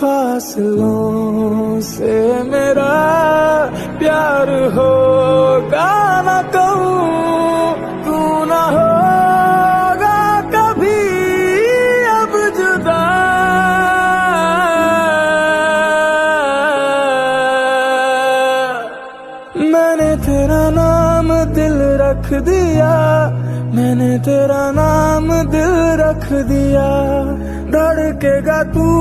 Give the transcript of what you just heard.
फासलों से मेरा प्यार होगा न कहूँ तू न होगा कभी अब जुदा। मैंने तेरा नाम दिल रख दिया, मैंने तेरा नाम दिल रख दिया, धड़केगा तू।